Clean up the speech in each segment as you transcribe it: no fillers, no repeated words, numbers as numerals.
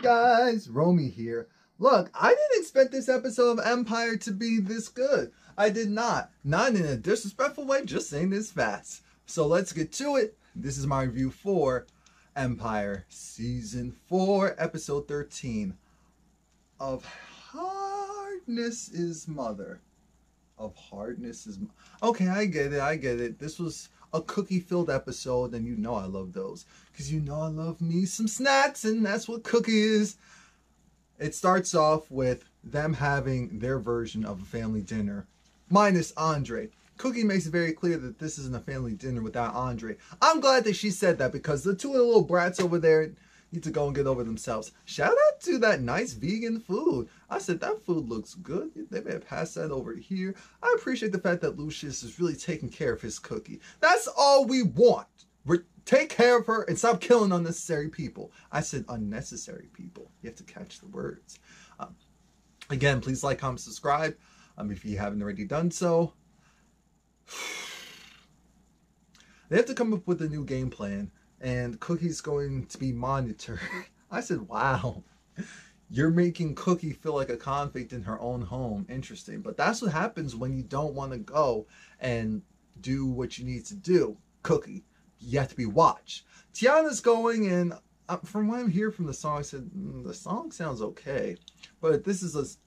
guys, Romie here. Look, I didn't expect this episode of Empire to be this good. I did not. Not in a disrespectful way, just saying this fast. So let's get to it. This is my review for Empire Season 4, Episode 13 of Hardness is Mother. Okay, I get it. This was a cookie-filled episode, and you know I love those. Because you know I love me some snacks, and that's what cookie is. It starts off with them having their version of a family dinner, minus Andre. Cookie makes it very clear that this isn't a family dinner without Andre. I'm glad that she said that, because the two little brats over there need to go and get over themselves. Shout out to that nice vegan food. I said that food looks good. They may have passed that over here. I appreciate the fact that Lucius is really taking care of his cookie. That's all we want. Take care of her and stop killing unnecessary people. I said unnecessary people. You have to catch the words. Again, please like, comment, subscribe if you haven't already done so. They have to come up with a new game plan, and Cookie's going to be monitored. I said, wow, you're making Cookie feel like a convict in her own home. Interesting. But that's what happens when you don't want to go and do what you need to do. Cookie, you have to be watched. Tiana's going, and from what I'm hearing from the song, I said, the song sounds okay. But this is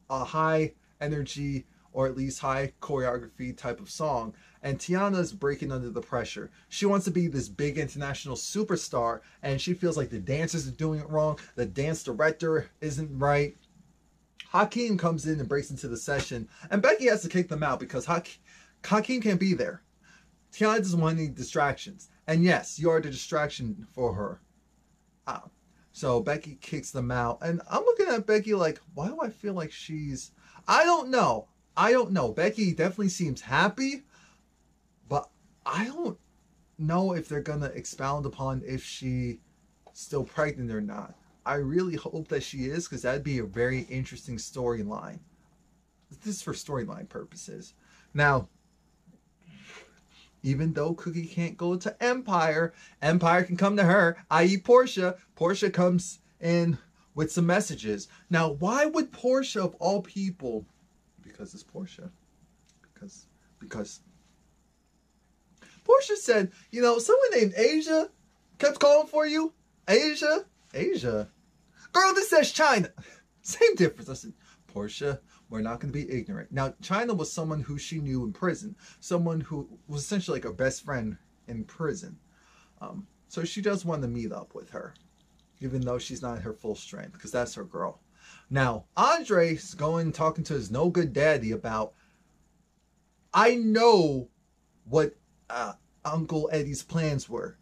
a high energy, or at least high choreography type of song. And Tiana's breaking under the pressure. She wants to be this big international superstar, and she feels like the dancers are doing it wrong. The dance director isn't right. Hakeem comes in and breaks into the session, and Becky has to kick them out because Hakeem can't be there. Tiana doesn't want any distractions. And yes, you are the distraction for her. So Becky kicks them out. And I'm looking at Becky like, why do I feel like she's... I don't know. Becky definitely seems happy. But I don't know if they're going to expound upon if she's still pregnant or not. I really hope that she is, because that'd be a very interesting storyline. This is for storyline purposes. Now, even though Cookie can't go to Empire, Empire can come to her, i.e. Portia. Portia comes in with some messages. Now, why would Portia, of all people, because it's Portia, because Portia said, you know, someone named Asia kept calling for you. Asia? Girl, this says China. Same difference. I said, Portia, we're not going to be ignorant. Now, China was someone who she knew in prison. Someone who was essentially like her best friend in prison. So she does want to meet up with her, even though she's not at her full strength, because that's her girl. Now, Andre's going talking to his no-good daddy about, I know what Uncle Eddie's plans were.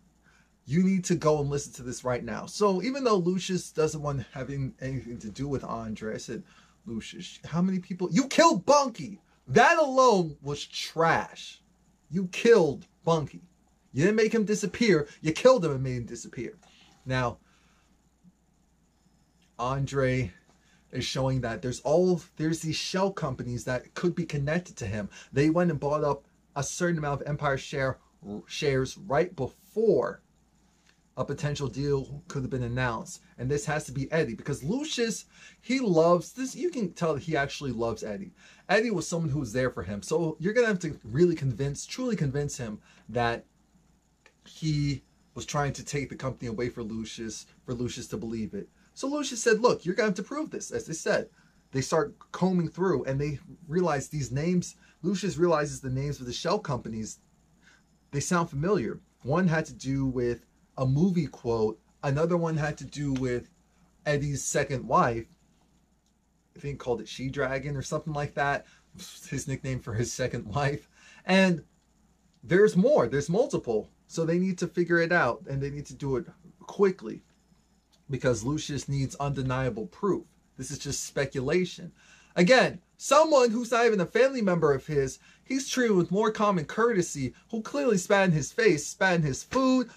You need to go and listen to this right now. So even though Lucius doesn't want having anything to do with Andre, I said, Lucius, how many people? You killed Bunky. That alone was trash. You killed Bunky. You didn't make him disappear. You killed him and made him disappear. Now, Andre is showing that there's these shell companies that could be connected to him. They went and bought up a certain amount of Empire shares right before a potential deal could have been announced. And this has to be Eddie, because Lucius, he loves this. You can tell that he actually loves Eddie. Eddie was someone who was there for him. So you're going to have to really truly convince him that he was trying to take the company away for Lucius to believe it. So Lucius said, look, you're going to have to prove this. As they said, they start combing through, and they realize these names. Lucius realizes the names of the shell companies. They sound familiar. One had to do with a movie quote. Another one had to do with Eddie's second wife. I think called it She-Dragon or something like that. His nickname for his second wife. And there's more. There's multiple. So they need to figure it out, and they need to do it quickly, because Lucius needs undeniable proof. This is just speculation. Again, someone who's not even a family member of his, he's treated with more common courtesy, who clearly spat in his face, spat in his food,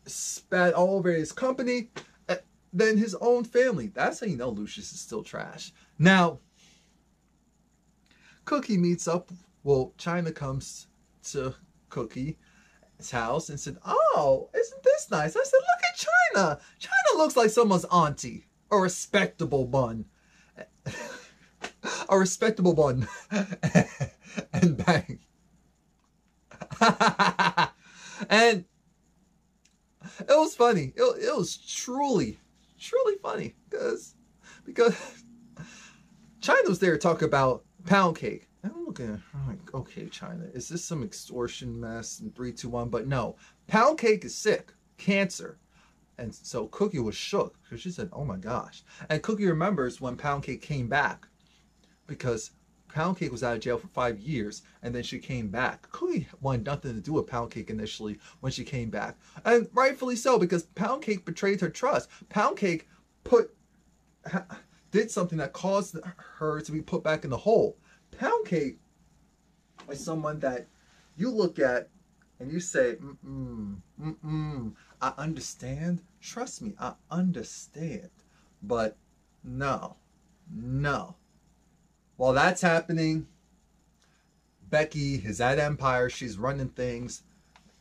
spat all over his company, than his own family. That's how you know Lucius is still trash. Now, Cookie meets up. Well, China comes to Cookie's house and said, oh, isn't this nice? I said, look at China. China looks like someone's auntie. a respectable bun. A respectable bun. And bang. And it was funny. It was truly funny. Because China was there to talk about pound cake. And I'm like, okay, China, is this some extortion mess in 3, 2, 1? But no, pound cake is sick, cancer. And so Cookie was shook because she said, oh my gosh. And Cookie remembers when pound cake came back, because pound cake was out of jail for 5 years and then she came back. Cookie wanted nothing to do with pound cake initially when she came back. And rightfully so, because pound cake betrayed her trust. Pound cake did something that caused her to be put back in the hole. Pound cake is someone that you look at and you say, I understand. Trust me, I understand. But no. While that's happening, Becky is at Empire. She's running things.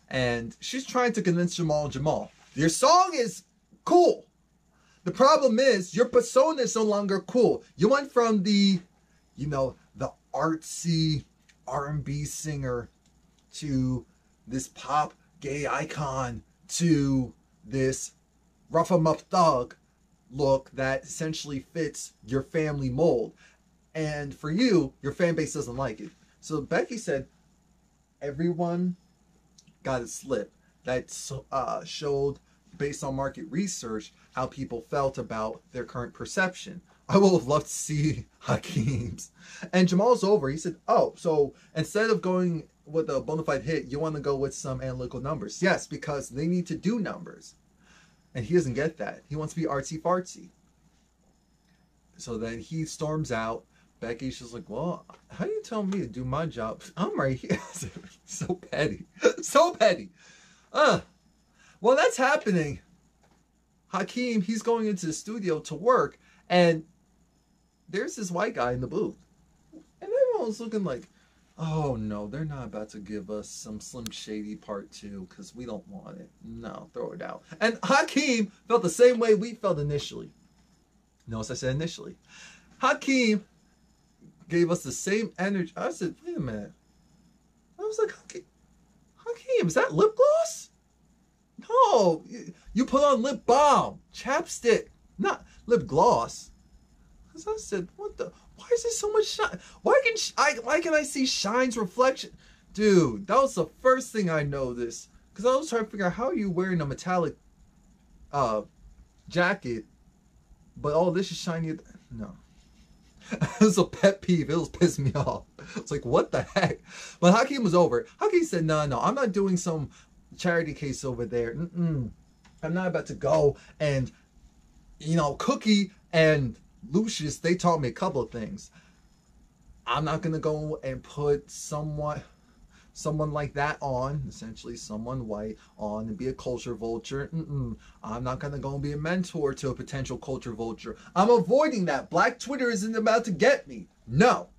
And she's trying to convince Jamal, your song is cool. The problem is your persona is no longer cool. You went from the artsy R&B singer to this pop gay icon to this rough 'em up thug look that essentially fits your family mold. And for you, your fan base doesn't like it. So Becky said, everyone got a slip that showed, based on market research, how people felt about their current perception. I would have loved to see Hakeem's. And Jamal's over. He said, oh, so instead of going with a bona fide hit, you want to go with some analytical numbers. Yes, because they need to do numbers. And he doesn't get that. He wants to be artsy fartsy. So then he storms out. Becky's just like, well, how do you tell me to do my job? I'm right here. So petty. So petty. Well, that's happening. Hakeem, he's going into the studio to work. And there's this white guy in the booth. And everyone's looking like, oh no, they're not about to give us some Slim Shady part 2 because we don't want it. No, throw it out. And Hakeem felt the same way we felt initially. Notice I said initially. Hakeem gave us the same energy. I said, wait a minute. I was like, Hakeem, is that lip gloss? No, you put on lip balm, chapstick, not lip gloss. Because I said, what the? Why is there so much shine? Why can I see Shine's reflection? Dude, that was the first thing I noticed. Because I was trying to figure out, how are you wearing a metallic jacket, but all this is shiny? No. It was a pet peeve. It was pissing me off. It's like, what the heck? But Hakeem was over. Hakeem said, no, I'm not doing some charity case over there. I'm not about to go. And, Cookie and Lucius, they taught me a couple of things. I'm not going to go and put someone like that on, essentially someone white on, and be a culture vulture. I'm not going to go and be a mentor to a potential culture vulture. I'm avoiding that. Black Twitter isn't about to get me. No.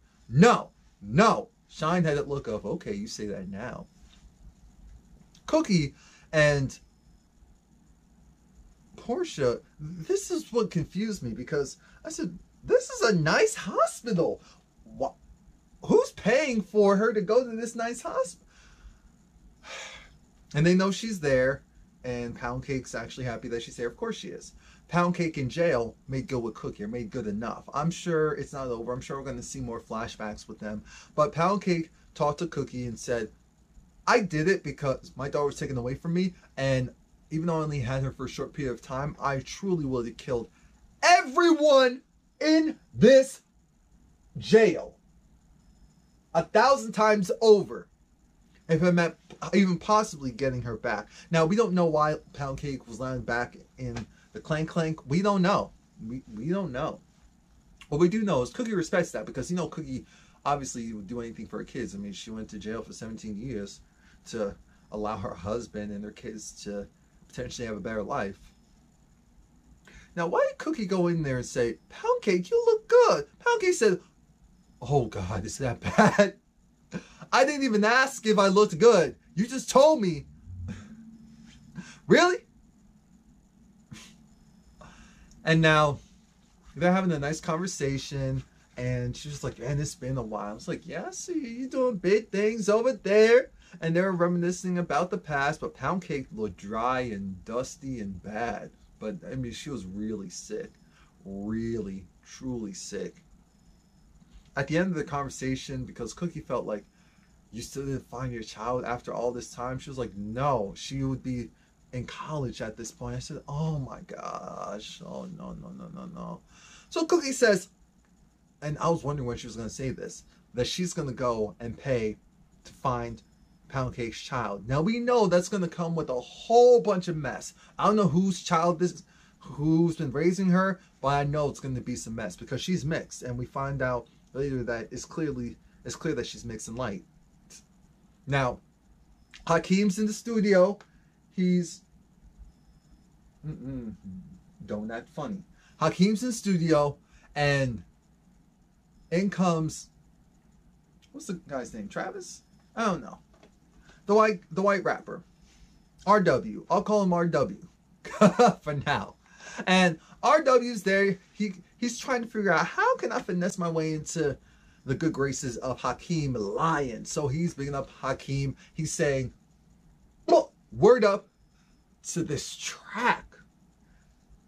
Shine had that look of, okay, you say that now. Cookie and Portia, this is what confused me, because I said, this is a nice hospital. What? Who's paying for her to go to this nice hospital? And they know she's there, and Pound Cake's actually happy that she's there. Of course she is. Pound Cake in jail made good with Cookie, or made good enough. I'm sure it's not over. I'm sure we're going to see more flashbacks with them. But Pound Cake talked to Cookie and said, I did it because my daughter was taken away from me, and even though I only had her for a short period of time, I truly would have killed everyone in this jail 1,000 times over if it meant even possibly getting her back. Now, we don't know why Pound Cake was landing back in the Clank Clank. We don't know. We don't know. What we do know is Cookie respects that, because, Cookie obviously would do anything for her kids. I mean, she went to jail for 17 years to allow her husband and their kids to potentially have a better life. Now, why did Cookie go in there and say, Pound Cake, you look good? Pound Cake said, oh God, is that bad? I didn't even ask if I looked good. You just told me. Really? And now they're having a nice conversation, and she's just like, man, it's been a while. It's like, yeah, I see you doing big things over there. And they were reminiscing about the past, but Pound Cake looked dry and dusty and bad. But I mean, she was really sick, really, truly sick. At the end of the conversation, because Cookie felt like, you still didn't find your child after all this time, she was like, no, she would be in college at this point. I said, oh my gosh, oh no, no, no, no, no. So Cookie says, and I was wondering when she was going to say this, that she's going to go and pay to find Pound Cake's child. Now we know that's going to come with a whole bunch of mess. I don't know whose child this, who's been raising her, but I know it's going to be some mess because she's mixed, and we find out later that it's clear that she's mixed and light. Now, Hakeem's in the studio. He's don't act funny. Hakeem's in the studio, and in comes, what's the guy's name? Travis? I don't know. The white rapper. RW. I'll call him RW for now. And RW's there. He's trying to figure out, how can I finesse my way into the good graces of Hakeem Lion? So he's bigging up Hakeem. He's saying, well, word up to this track.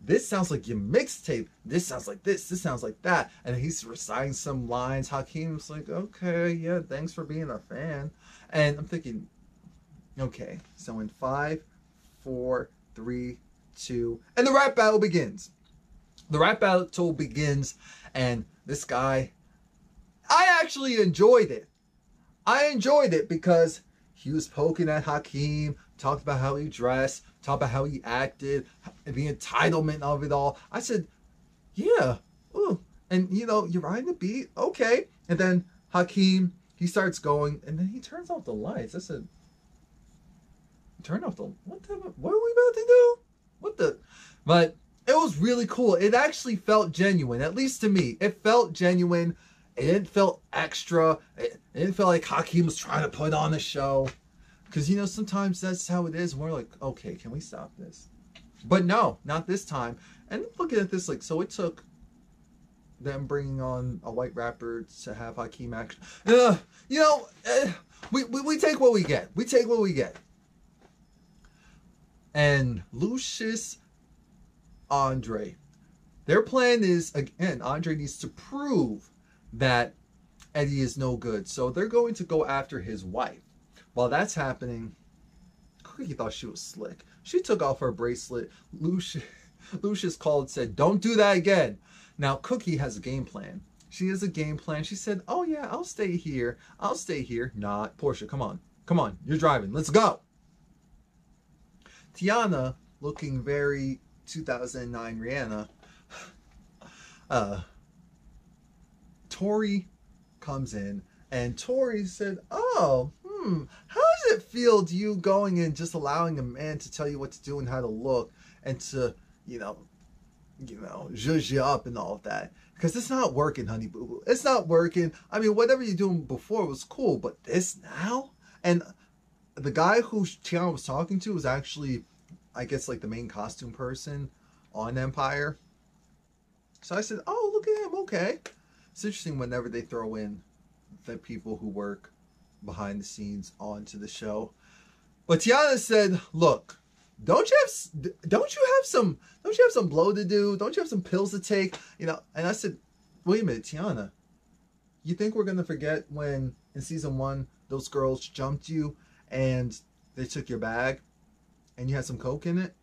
This sounds like your mixtape. This sounds like this. This sounds like that. And he's reciting some lines. Hakeem's like, okay, yeah, thanks for being a fan. And I'm thinking, okay, so in 5, 4, 3, 2, and the rap battle begins. The rap battle begins, and this guy, I actually enjoyed it. I enjoyed it because he was poking at Hakeem, talked about how he dressed, talked about how he acted, the entitlement of it all. I said, yeah, ooh. And you know, you're riding the beat, okay. And then Hakeem, he starts going, and then he turns off the lights. I said, turn off the, what are we about to do? What the, but it was really cool. It actually felt genuine, at least to me. It felt genuine. It didn't feel extra. It didn't feel like Hakeem was trying to put on a show. Because, you know, sometimes that's how it is. We're like, okay, can we stop this? But no, not this time. And looking at this, like, so it took them bringing on a white rapper to have Hakeem act. You know, we take what we get. We take what we get. And Lucius Andre. Their plan is, again, Andre needs to prove that Eddie is no good. So they're going to go after his wife. While that's happening, Cookie thought she was slick. She took off her bracelet. Lucius called and said, don't do that again. Now, Cookie has a game plan. She has a game plan. She said, oh yeah, I'll stay here. I'll stay here. Nah, Portia, come on. Come on, you're driving. Let's go. Tiana, looking very 2009 Rihanna. Tori comes in, and Tori said, oh, how does it feel to you going in, just allowing a man to tell you what to do and how to look, and to, you know, zhuzh you up and all of that? Because it's not working, honey boo boo. It's not working. I mean, whatever you're doing before was cool, but this now? And the guy who Tiana was talking to was actually, I guess, like the main costume person on Empire. So I said, oh, look at him. Okay. It's interesting whenever they throw in the people who work behind the scenes onto the show. But Tiana said, look, don't you have some blow to do? Don't you have some pills to take? You know, and I said, wait a minute, Tiana, you think we're gonna forget when in season 1 those girls jumped you and they took your bag and you had some coke in it?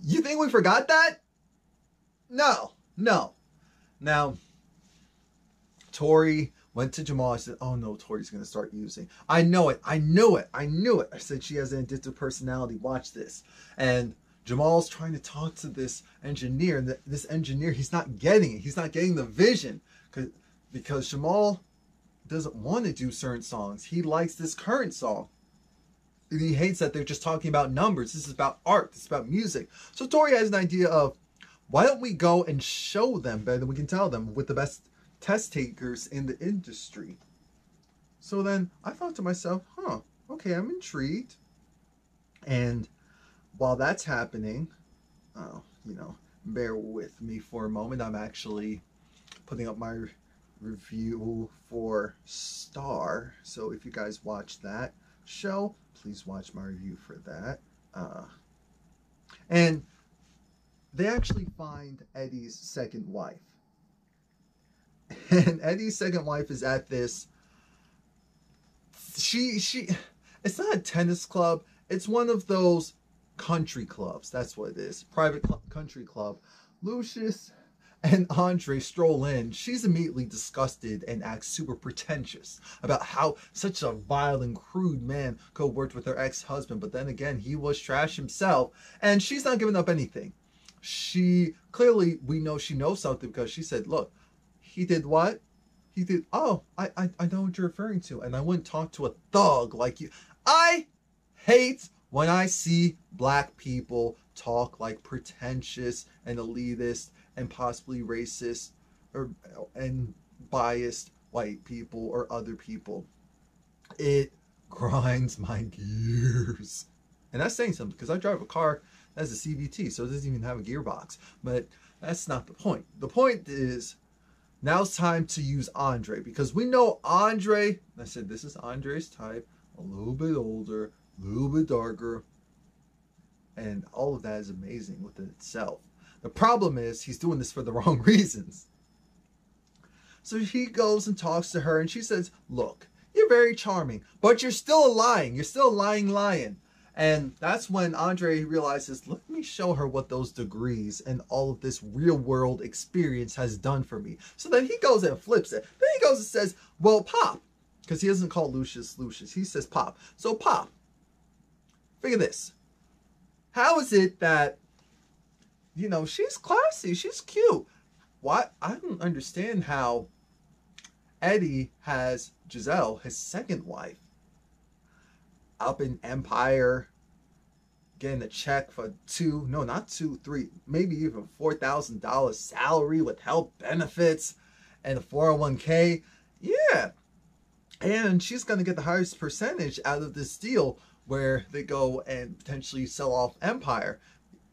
You think we forgot that? No. Now, Tori went to Jamal. I said, oh no, Tori's going to start using. I knew it. I said, she has an addictive personality. Watch this. And Jamal's trying to talk to this engineer. And this engineer, he's not getting it. He's not getting the vision. Because Jamal doesn't want to do certain songs. He likes this current song. And he hates that they're just talking about numbers. This is about art. This is about music. So Tori has an idea of, why don't we go and show them better than we can tell them with the best test takers in the industry? So then I thought to myself, okay, I'm intrigued. And while that's happening, you know, bear with me for a moment. I'm actually putting up my review for Star. So if you guys watch that show, please watch my review for that. And they actually find Eddie's second wife. And Eddie's second wife is at this, it's not a tennis club. It's one of those country clubs. That's what it is. Private country club. Lucius and Andre stroll in. She's immediately disgusted and acts super pretentious about how such a vile and crude man could have worked with her ex-husband. But then again, he was trash himself. And she's not giving up anything. She clearly, we know she knows something because she said, look, he did what? He did, oh, I know what you're referring to. And I wouldn't talk to a thug like you. I hate when I see black people talk like pretentious and elitist and possibly racist and biased white people or other people. It grinds my gears. And that's saying something because I drive a car that's a CVT, so it doesn't even have a gearbox. But that's not the point. The point is, now it's time to use Andre, because we know Andre, I said this is Andre's type, a little bit older, a little bit darker, and all of that is amazing within itself. The problem is he's doing this for the wrong reasons. So he goes and talks to her and she says, look, you're very charming, but you're still lying. You're still a lying lion. And that's when Andre realizes, let me show her what those degrees and all of this real world experience has done for me. So then he goes and flips it. Then he goes and says, well, Pop, because he doesn't call Lucius Lucius. He says Pop. So Pop, figure this. How is it that, you know, she's classy, she's cute. Why? I don't understand how Eddie has Giselle, his second wife, up in Empire, getting a check for three, maybe even $4,000 salary with health benefits and a 401k. Yeah. And she's going to get the highest percentage out of this deal where they go and potentially sell off Empire,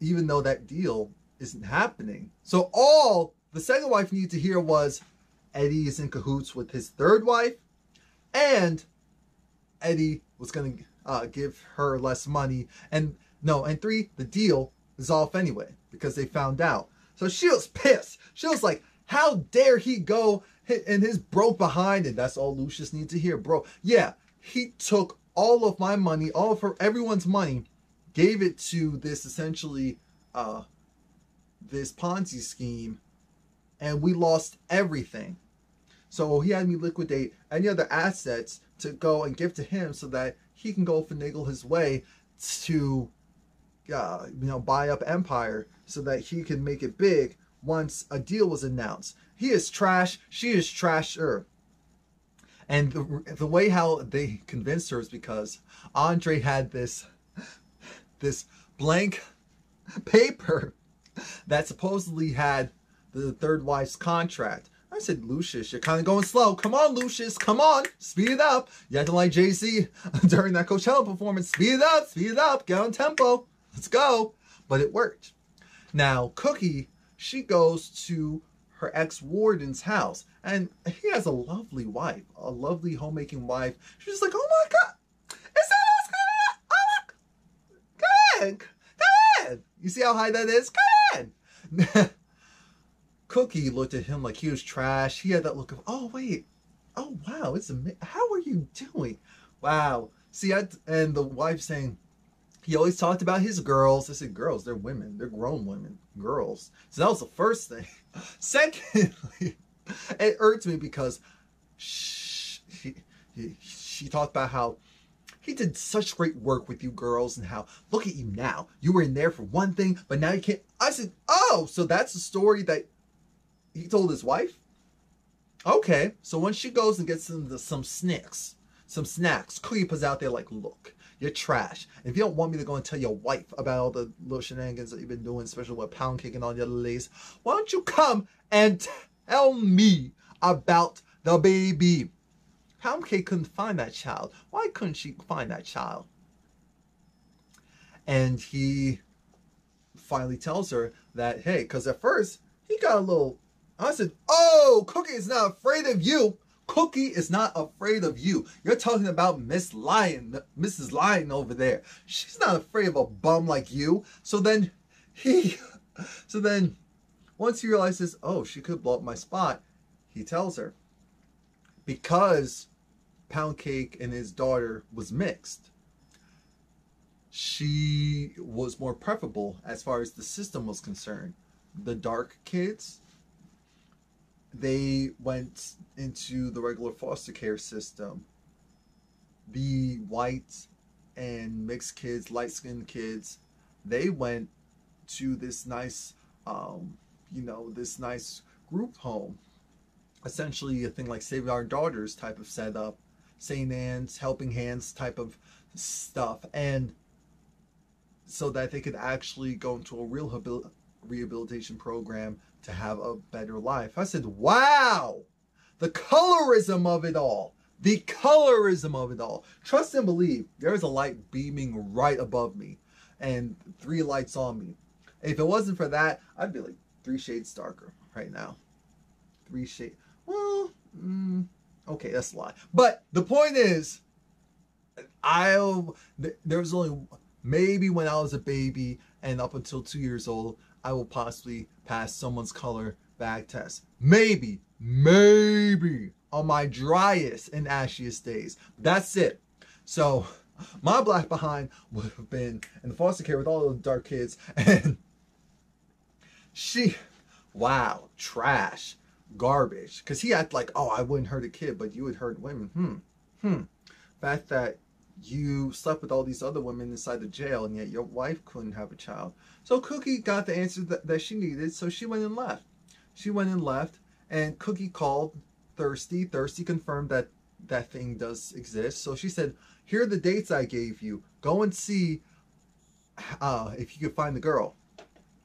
even though that deal isn't happening. So all the second wife needed to hear was Eddie is in cahoots with his third wife, and Eddie was going to give her less money. And three, the deal is off anyway because they found out. So she was pissed. She was like, how dare he go in his broke behind? And that's all Lucius needs to hear, bro. Yeah, he took all of my money, all of everyone's money, gave it to this essentially this Ponzi scheme, and we lost everything. So he had me liquidate any other assets to go and give to him so that he can go finagle his way to buy up Empire so that he can make it big once a deal was announced. He is trash, she is trasher. And the way how they convinced her is because Andre had this blank paper that supposedly had the third wife's contract. I said, Lucius, you're kind of going slow. Come on, Lucius, come on, speed it up. You acting like Jay-Z during that Coachella performance. Speed it up, get on tempo. Let's go. But it worked. Now, Cookie, she goes to her ex-warden's house, and he has a lovely wife, a lovely homemaking wife. She's just like, oh my God, is that what's going on? Oh, come in. You see how high that is? Come in. Cookie looked at him like he was trash. He had that look of, oh wait, oh wow, it's how are you doing? Wow. See, and the wife saying, he always talked about his girls. I said, girls, they're women. They're grown women. Girls. So that was the first thing. Secondly, it irked me because she talked about how he did such great work with you girls and how, look at you now. You were in there for one thing, but now you can't. I said, oh, so that's the story that he told his wife? Okay. So when she goes and gets some snacks, Cookie puts out there like, look, you're trash. If you don't want me to go and tell your wife about all the little shenanigans that you've been doing, especially with pound cake and all the other ladies, why don't you come and tell me about the baby? Pound cake couldn't find that child. Why couldn't she find that child? And he finally tells her that, hey, because at first he got a little, I said, oh, Cookie is not afraid of you. Cookie is not afraid of you. You're talking about Mrs. Lion over there. She's not afraid of a bum like you. So then once he realizes, oh, she could blow up my spot, he tells her, because Pound Cake and his daughter was mixed, she was more preferable as far as the system was concerned. The dark kids, they went into the regular foster care system. The white and mixed kids, light-skinned kids, they went to this nice, this nice group home. Essentially a thing like Save Our Daughters type of setup, St. Anne's, Helping Hands type of stuff. And so that they could actually go into a real rehabilitation program to have a better life. I said, wow, the colorism of it all. The colorism of it all. Trust and believe, there is a light beaming right above me and 3 lights on me. If it wasn't for that, I'd be like 3 shades darker right now. 3 shades. Well, okay, that's a lie. But the point is, there was only, maybe when I was a baby and up until 2 years old, I will possibly pass someone's color bag test. Maybe on my driest and ashiest days. That's it. So my black behind would have been in the foster care with all those dark kids, and wow, trash, garbage. Because he acted like, oh, I wouldn't hurt a kid, but you would hurt women. Fact that you slept with all these other women inside the jail, and yet your wife couldn't have a child. So Cookie got the answer that she needed, so she went and left. And Cookie called Thirsty. Thirsty confirmed that that thing does exist. So she said, here are the dates I gave you. Go and see if you can find the girl.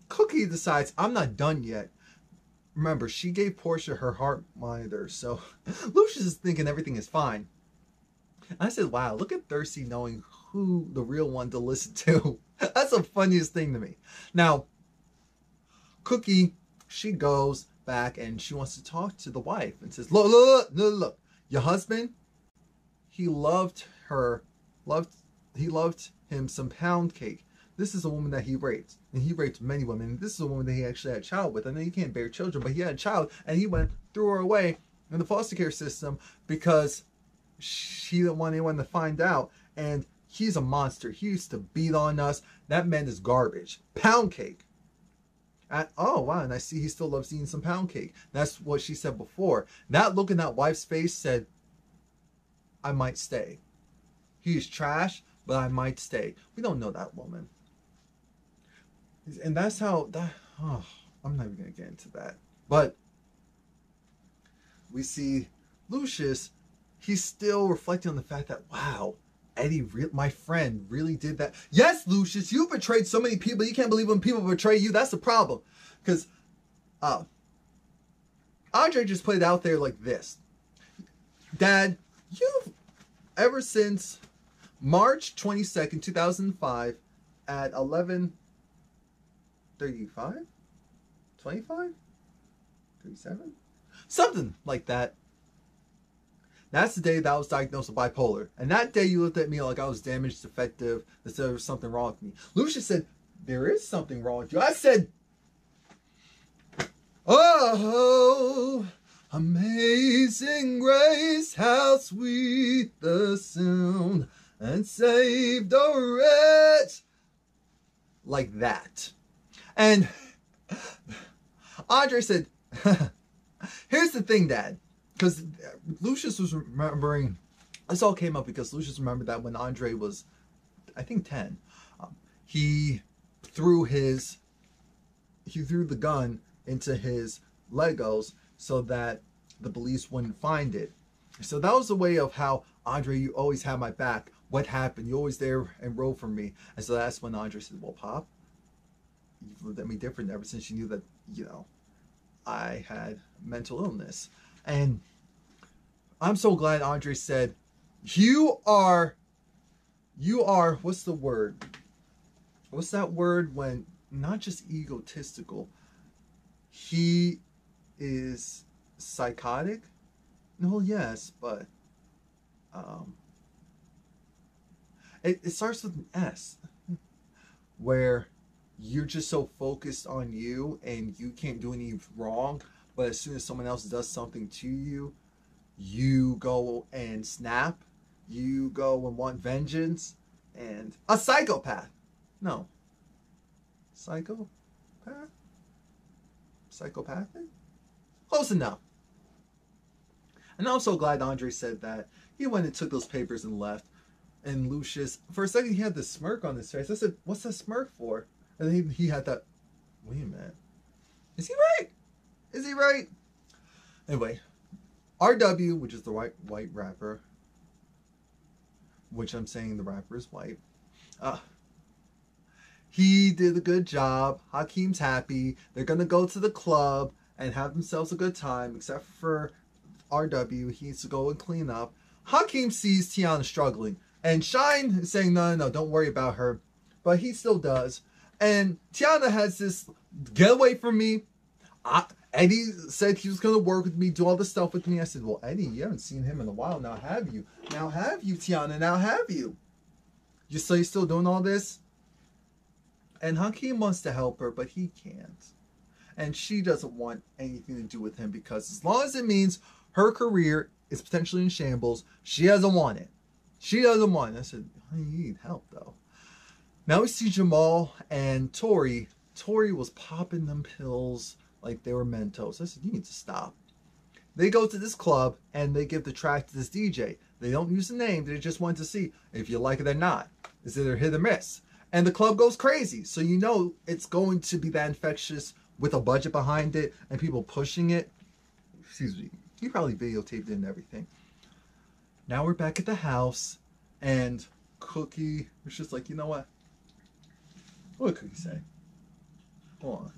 Cookie decides, I'm not done yet. Remember, she gave Portia her heart monitor, so Lucius is thinking everything is fine. I said, wow, look at Thirsty knowing who the real one to listen to. That's the funniest thing to me. Now, Cookie, she goes back and she wants to talk to the wife and says, look, your husband, he loved him some Pound Cake. This is a woman that he raped, and he raped many women. This is a woman that he actually had a child with. I know he can't bear children, but he had a child, and he threw her away in the foster care system because she didn't want anyone to find out. And he's a monster. He used to beat on us. That man is garbage. Pound Cake. Oh, wow, and I see he still loves eating some Pound Cake. That's what she said before. That look in that wife's face said, I might stay. He's trash, but I might stay. We don't know that woman. And that's how I'm not even going to get into that. But we see Lucius, he's still reflecting on the fact that, wow, Eddie, my friend, really did that. Yes, Lucius, you betrayed so many people. You can't believe when people betray you. That's the problem. Because Andre just put it out there like this. Dad, you've, ever since March 22nd, 2005 at 11:35? 25? 37? Something like that. That's the day that I was diagnosed with bipolar. And that day you looked at me like I was damaged, defective, that there was something wrong with me. Lucius said, there is something wrong with you. I said, oh, amazing grace, how sweet the sound, and saved a wretch. Like that. And Andre said, here's the thing, Dad. Because Lucius was remembering, this all came up because Lucius remembered that when Andre was, I think, 10, he threw the gun into his Legos so that the police wouldn't find it. So that was the way of how, Andre, you always have my back. What happened? You always there and rode for me. And so that's when Andre said, well, Pop, you've looked at me different ever since you knew that, you know, I had mental illness. And I'm so glad Andre said, you are, what's the word? What's that word when not just egotistical. He is psychotic. No, yes, but it starts with an S, where you're just so focused on you and you can't do any wrong, but as soon as someone else does something to you, you go and snap, you go and want vengeance, and a psychopath. No. Psychopath? Psychopathic? Close enough. And I'm so glad Andre said that. He went and took those papers and left. And Lucius, for a second, he had this smirk on his face. I said, what's that smirk for? And then he had that, wait a minute. Is he right? Is he right? Anyway, RW, which is the white rapper, which I'm saying the rapper is white. He did a good job. Hakeem's happy. They're going to go to the club and have themselves a good time, except for RW. He needs to go and clean up. Hakeem sees Tiana struggling. And Shine is saying, no, don't worry about her. But he still does. And Tiana has this, get away from me. Eddie said he was going to work with me, do all this stuff with me. I said, well, Eddie, you haven't seen him in a while. Now have you? Now have you, Tiana? Now have you? You say you're still doing all this? And Hakeem wants to help her, but he can't. And she doesn't want anything to do with him because as long as it means her career is potentially in shambles, she doesn't want it. She doesn't want it. I said, you need help, though. Now we see Jamal and Tori. Tori was popping them pills like they were Mentos. I said, you need to stop. They go to this club and they give the track to this DJ. They don't use the name. They just want to see if you like it or not. Is it a hit or miss? And the club goes crazy. So you know it's going to be that infectious with a budget behind it and people pushing it. Excuse me. He probably videotaped it and everything. Now we're back at the house and Cookie was just like, you know what? What did Cookie say? Hold on.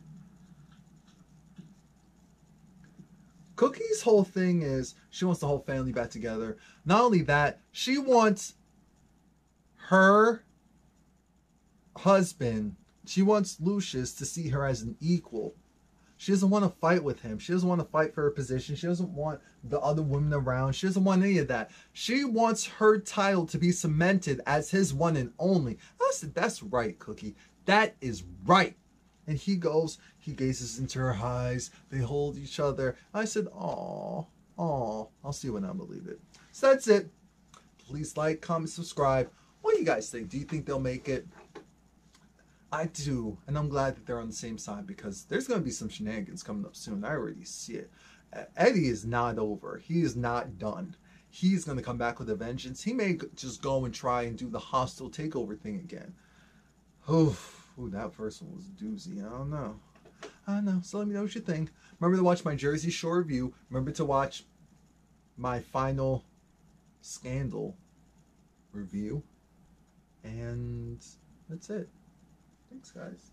Cookie's whole thing is she wants the whole family back together. Not only that, she wants her husband, she wants Lucius to see her as an equal. She doesn't want to fight with him. She doesn't want to fight for her position. She doesn't want the other women around. She doesn't want any of that. She wants her title to be cemented as his one and only. I said, that's right, Cookie. That is right. And he goes, he gazes into her eyes. They hold each other. I said, aw, I'll see when I believe it. So that's it. Please like, comment, subscribe. What do you guys think? Do you think they'll make it? I do, and I'm glad that they're on the same side because there's going to be some shenanigans coming up soon. I already see it. Eddie is not over. He is not done. He's going to come back with a vengeance. He may just go and try and do the hostile takeover thing again. Ooh, that first one was a doozy. I don't know. So let me know what you think. Remember to watch my Jersey Shore review. Remember to watch my final Scandal review. And that's it. Thanks, guys.